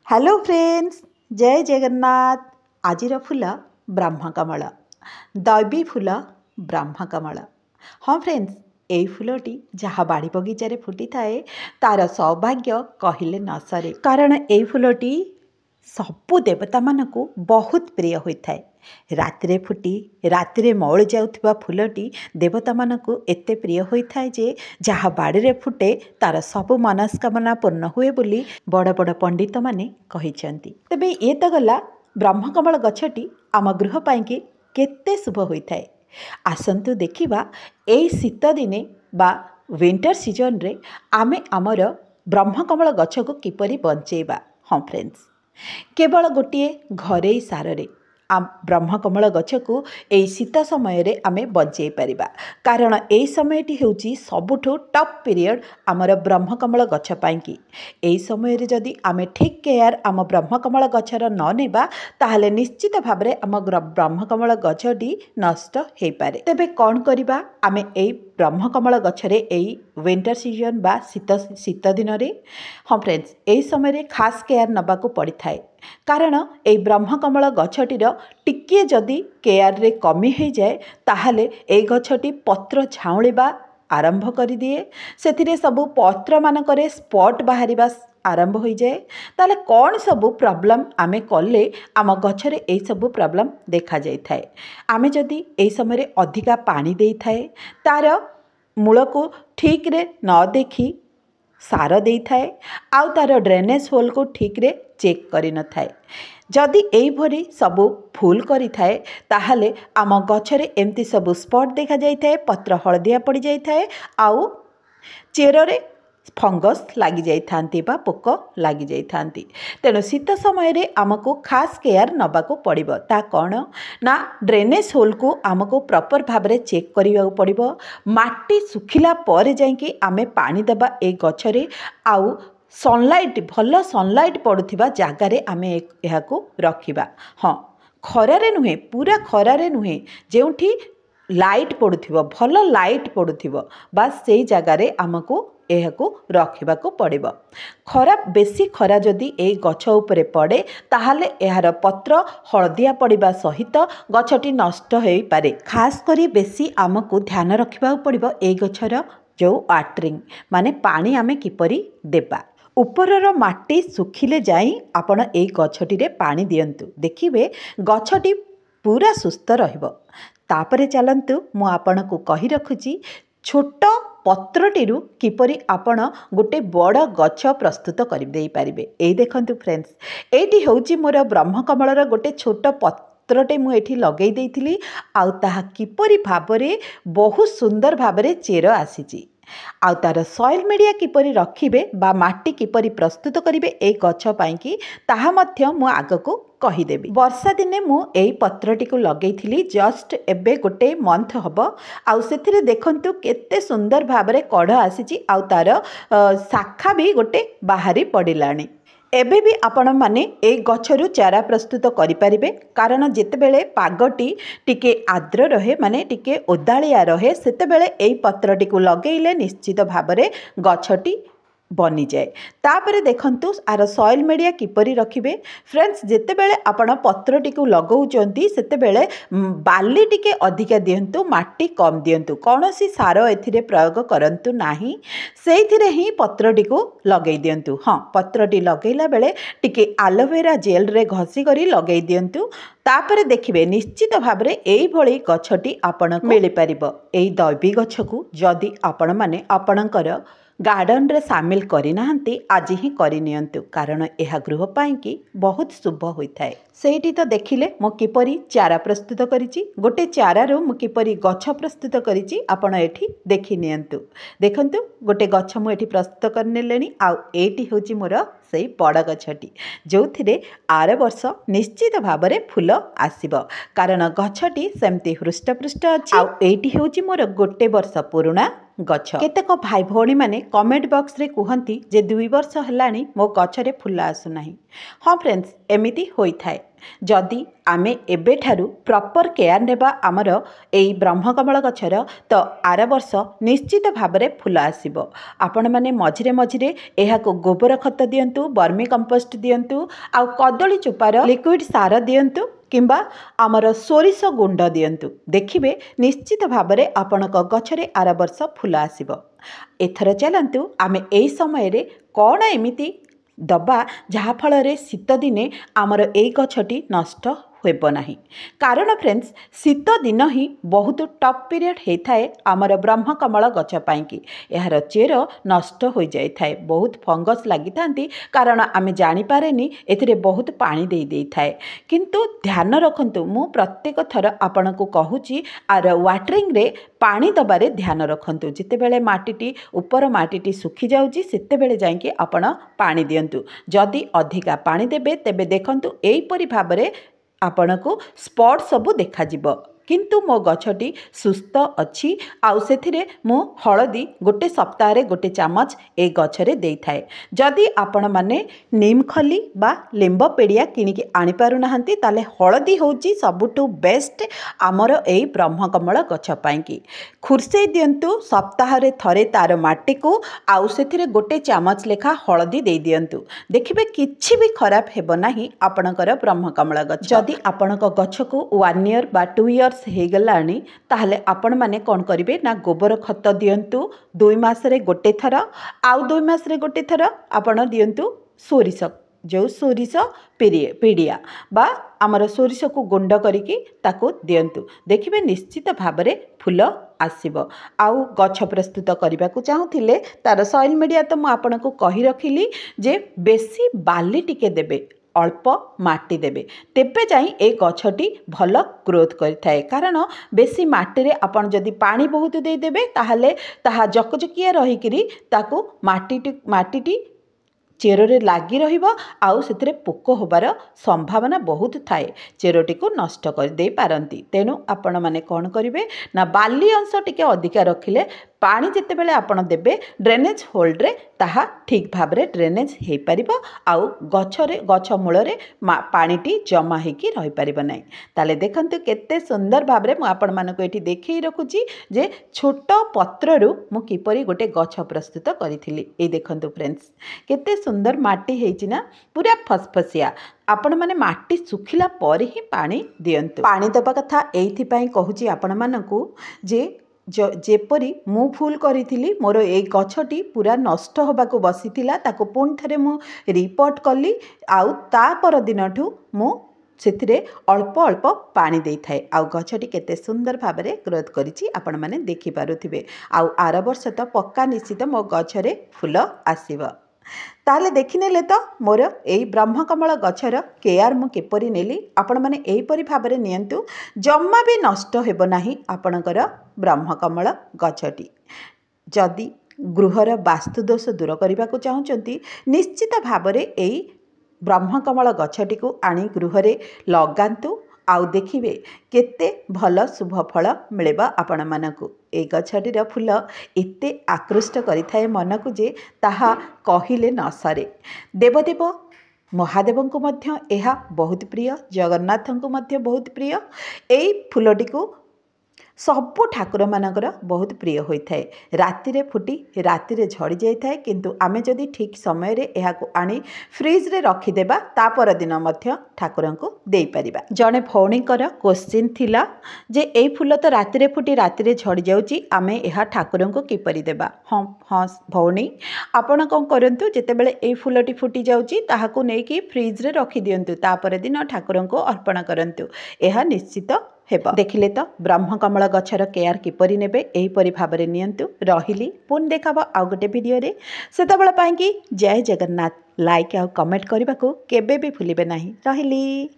Hello friends, जय जगन्नाथ। आजिर फूल ब्रह्मकमल, दैवी फूल ब्रह्मकमल। हाँ फ्रेंड्स, यही फूलटी जहाँ बाड़ी बगीचारे फुटी थाए तार सौभाग्य कहले न सरे। कारण यही फूलटी सबु देवता मानकु बहुत प्रिय होता है। रातिरे फुटी रातिरे मौली जाउथिबा फूलटी देवता मानकु एते प्रिय होता है जे जहाँ बाड़ी फुटे तार सबु मनस्कामना पूर्ण हुए बोली बड़ बड़ पंडित माने कहिसेंती। तेबे ये तो गला ब्रह्मकमल गछटी आम गृह पाइंकी केते शुभ होता है। आसंतु देखिबा एई शीत दिने बा विंटर सीजन रे आमे आमर ब्रह्मकमल गछ को किपरि बंचेबा। हाँ फ्रेंड्स, केवल गोटे घरेई सारे ब्रह्मकमल गछ को यही शीत समय रे आमे बंचई परिबा। कारण यही समयटी हेउची सबुठु टॉप पीरियड आमर ब्रह्मकमल गछ पाइंकी। यही समय रे जदि आमे ठीक केयर आम ब्रह्मकमल गछर न नेबा ताहले निश्चित भाबरे आम ब्रह्मकमल गछटी नष्ट हो पारे। तेबे कौन करिबा आमे एई ब्रह्मकमल गछरे एई विंटर सीजन बा शीत दिन रे। हाँ फ्रेंड्स, एई समय रे खास केयर नबाकू पड़ी थाए। कारण ए ब्रह्मकमल गछटीर टिके जदि केयर रे कमी हो जाए ताहले ए गछटी पत्र झाउलिबा आरंभ कर दिए। सेथिरे सबु पत्र मानकरे स्पॉट बाहरिबा आरंभ हो जाए। ताले कौन सबु प्रॉब्लम आमे कले आम गछरे ए सबु प्रॉब्लम देखा जाय थाए। आमे जदि ए समय रे अधिका पानी देई थाए तार मूल को ठीक रे न देखी सार दे थाए आउ तार ड्रेनेज होल को ठीक रे चेक करि न थाए। जदि एई भरी सबु फुल करि थाए ताहले आम गछरे एमती सबु स्पॉट देखा जाय थाए, पत्र हलदिया पड़ी जाय थाए आउ चेररे फंगस लगी जाई थांती बा पोक लगी जाई थांती। तेणु शीत समय रे आमको खास केयर नबाको पड़िबो। ता कौन ना ड्रेनेज होल को आमको प्रॉपर भाबरे चेक करिया पड़िबो। माटी सुखिला पर जाइके आमे पानी देबा ए गछरे आउ सनलाइट भल सनलाइट पड़ुथिबा जागारे आमे एहाको रखिबा। हाँ, खरारे नुहे, पूरा खरारे नुहे, जेउठी लाइट पड़ुथिबो भल लाइट पड़ुथिबो बास सेई जागारे आमको एहाको रखिबाको पड़िबो। खरा बेसी खरा जदि ए गछ उपरे पड़े ताहले एहार पत्र हलदिया पड़िबा सहित गछटी नष्ट होई पारे। खास करी बेसी आमको ध्यान रखिबाको पड़िबो ए गछर जो वाटरिंग माने पानी आमे किपरि देबा। उपरर माटी सुखिले जाई आपण ए गछटी रे पानी दियंतु, देखिबे गछटी पूरा सुस्थ रहिबो। तापरे चलंतु मु आपनकु कहि रखुची छोट पत्रटीरू किपरि आपण गोटे बड़ गछ प्रस्तुत कर दे पारिबे। ए देखंतु फ्रेंड्स, एटी होउची मोर ब्रह्मकमलर गोटे छोट पत्रटे मु एठी लगेई देइथिली आउ ताहा किपरि भाबरे बहुत सुंदर भाबरे चेर आसीची। आउ तार सॉइल मीडिया किपरि रखिबे बा माटी किपरि प्रस्तुत करिवे ए गछ पाइंकी ताहा मध्य मु आगको कहिदेबी। वर्षा दिने मु एई पत्रटी को लगेइथिली जस्ट एबे गोटे मंथ हबो आउ सेथिरे देखंतु केते सुंदर भाबरे कढ़ आसीची आउ तार शाखा भी गोटे बाहरी पड़िलानी। एबे भी आपण माने ए गछरु चारा प्रस्तुत करि परिबे। कारण जेतेबेले पागटी टिके आर्द्र रहे माने टिके ओदालिया रहे सेतेबेले एई पत्रटी को लगेइले निश्चित भाबरे गछटी बनी जाए। तापरे देखंतु आर सॉइल मीडिया किपरि रखिबे। फ्रेंड्स, जेतेबेले आपण पत्रटी को लगौचंती सेतेबेले बाली टिके अधिका दियंतु, माटी कम दियंतु, कौनसी सार एथिरे प्रयोग करंतु नाही, सेइथिरे ही पत्रटी को लगै दियंतु। हाँ, पत्रटी लगैला बेले टिके एलोवेरा जेल रे घसी करी लगै दियंतु। तापरे देखिबे निश्चित भाबरे एई भली गछटी आपण मिलि परिबो। एई दैवी गछ को जदि आपण माने आपणकर गार्डन रे सामिल करि नाहंती आज ही करि नियंतु। कारण एहा गृह पाइंकी बहुत शुभ होइथाए। सेठी तो देखिले मो किपरि चारा प्रस्तुत करिछि, गोटे चारारो मो किपरि गछ प्रस्तुत करिछि आपण एठी देखि नियंतु। देखंतु गोटे गछ मो एठी प्रस्तुत करनेलेनी आउ एठी होची मोर सेई बड़ गछटी जोथिरे आर वर्ष निश्चित भाबरे फूल आसीबो। कारण गछटी सेमती हृष्टपृष्ट अछि आउ एठी होची मोर गोटे वर्ष पुराणा गछ। केतेक भाई भौणी माने कमेंट बॉक्स रे कहती जे 2 वर्ष हेलाणी मो गछरे फुल आसुना। हाँ फ्रेंड्स, एमिति होई थाए जदि आमे एबेठारु प्रॉपर केयर नेबा आमर एई ब्रह्मकमल गछर तो आर वर्ष निश्चित भावरे फुल आसीबो। आपण माने मझिरे मझिरे एहाको गोबर खत दियंतु, वर्मी कंपोस्ट दियंतु, आ कदली चोपार लिक्विड सार दियंतु किंबा आमर सोरिष गुंड दियंतु। देखिबे निश्चित भावरे आपणक गछरे आर वर्ष फुल आसीबो। एथर चलंतु आमे एई समय रे कोन एमिति दबा जहा फल शीत दिने आमर एई गछटी नष्ट होब नाही। कारण फ्रेंड्स, शीत दिन ही बहुत टफ पीरियड होता है आमर ब्रह्मकमल गछ पाइंकी। यार चेर नष्ट हो जाए थाए, बहुत फंगस लगी थांती कारण आमे जानी पारेनी एथिरे बहुत पानी दे दे थाए। किंतु ध्यान रखंतु, मु प्रत्येक थर आपन को कहूची आर वाटरिंग रे पानी दबारे ध्यान रखंतु। जिते बेले माटीटी ऊपर माटीटी सुखी जाउची सेते बेले जाइके आपण पानी दियंतु। जदि अधिका पानी देबे तेबे देखंतु एई परि भाबरे आपनको स्पॉट सबू देखा जिवो। किंतु मो गछटी सुस्थ अच्छी आउ सेथिरे मु हलदी गोटे सप्ताह रे गोटे चामच ए गछरे देई थाए। जदि आपण माने नीम खली बा लेंब पेड़िया किनिके आनी पारु नाहंती ताले हलदी होची सबुटु बेस्ट आमर एई ब्रह्मकमल गछ पाइंकी। खुरसई दियंतु सप्ताह रे थरे तार माटी को आउ सेथिरे गोटे चामच लेखा हलदी देई दियंतु। देखिबे किछि भी खराब हेबो नाही आपणकर ब्रह्मकमल गछ। जदि आपणक गछ को 1 ईयर बा 2 ईयर हेगलानी ताहले आपण माने कोन करिवे ना गोबर खत दियंतु 2 मास रे गोटे थर, आउ 2 मास रे गोटे थर आपण दियंतु सोरिष, जो सोरिष पीड़िया बा आमर सोरिष को गुंड करिकी ताको दियंतु। देखिबे निश्चित भावरे फुल आसीबो। आउ गछ प्रस्तुत करने को चाहूले तार सॉइल मीडिया तो मु आपनको कहि रखिली जे बेसी बाली टिके देबे, अल्प माटी देबे, तेबे जाई ए गछटी भल ग्रोथ करिथाए। कारण बेसी माटी रे आपण जदि पानी बहुत दे देबे ताहले ताहा जकजकिया रहिकिरी ताको माटीटी चेरोरे लागी रहिबो आउ सेथिरे पोक होबार संभावना बहुत थाए, चेरोटी को नष्ट कर दे पारंती। तेणु आपण माने कोन करिवे ना बाली अंश टिके अधिका रखिले पानी जिते बेले आपण देबे ड्रेनेज होल्ड रे ताहा ठीक भाव रे ड्रेनेज हे परिबो आउ गछ मूल रे पानीटी जमा हेकी रहि परिबो नै। ताले देखंतु केते सुंदर भाव रे मु आपण मानको एठी देखै रखुची जे छोट पत्ररू मु किपरि गोटे गछ प्रस्तुत करिथिली। ए देखंतु फ्रेंड्स केते सुंदर माटी हेची ना, पूरा फसफसिया। आपण माने माटी सुखिला पर ही पानी दियंतु। पानी दबा कथा एइथि पई कहूची आपण मानकू जे जेपरी मु भूल करी मोर ए गछटी पूरा नष्ट होबाकू बसीथिला, ताको पुणी थरे मु रिपोर्ट कली आउ ता पर दिनठू मु सेथिरे अल्प अल्प पानी दे थाए आउ गछटी केते सुंदर भाबरे ग्रोथ करिछि आपण माने देखि पारुथिबे। आउ आर वर्ष तो पक्का निश्चित मो गछरे फूल आसीबो। ताले देखिनेले तो मोर एई ब्रह्मकमल गछर केयर मु किपरि नेली, आपण माने एई परि भाबरे नियंतु, जम्मा भी नष्ट हेबो नाही आपणकर ब्रह्मकमल गछटी। जदि गृहर वास्तुदोष दूर करने को चाहूँगी निश्चित भावरे एई ब्रह्मकमल गछटी को आनी गृहरे लगांतु आउ देखिए केते भल शुभ फल मिलेबा आपण मानकू। ए गछटीर फूल एते आकृष्ट करिथाए मन को जे ताहा कहिले न सरे। देवदेव महादेव को मध्य एहा बहुत प्रिय, जगन्नाथ को मध्य बहुत प्रिय। एई फूलटी को सबु ठाकुर मानकर बहुत प्रिय होता है। राति रे फुटी राति रे झड़ी जाए थाए, किंतु आमे जदि ठीक समय रे एहा को आनी फ्रिज रे रखी देबा ता पर दिन मध्य ठाकुर को देई परिबा। जने भौणीकर क्वेश्चन थिला जे एई फूल तो राति रे फुटी राति रे झड़ी जाउची, आमे एहा ठाकुर को किपरि देबा। हाँ हाँ भौणी आपण कौन करंतु, जेतेबेले एई फूलटी फुटी जाउची ताहाकू नेकी फ्रिज रे रखी दियंतु, ता पर दिन ठाकुर को अर्पण करंतु, एहा निश्चित हेबा। देखिले तो ब्रह्मकमल गछर केयर किपरि नेबे एहीपरि भाबरे नियंतु। रहिली पुन देखाबो आउ गोटे वीडियो रे, सेतबेला पाइकी जय जगन्नाथ। लाइक आउ कमेंट करने को केबे भी भूलिबे नाही। रहिली।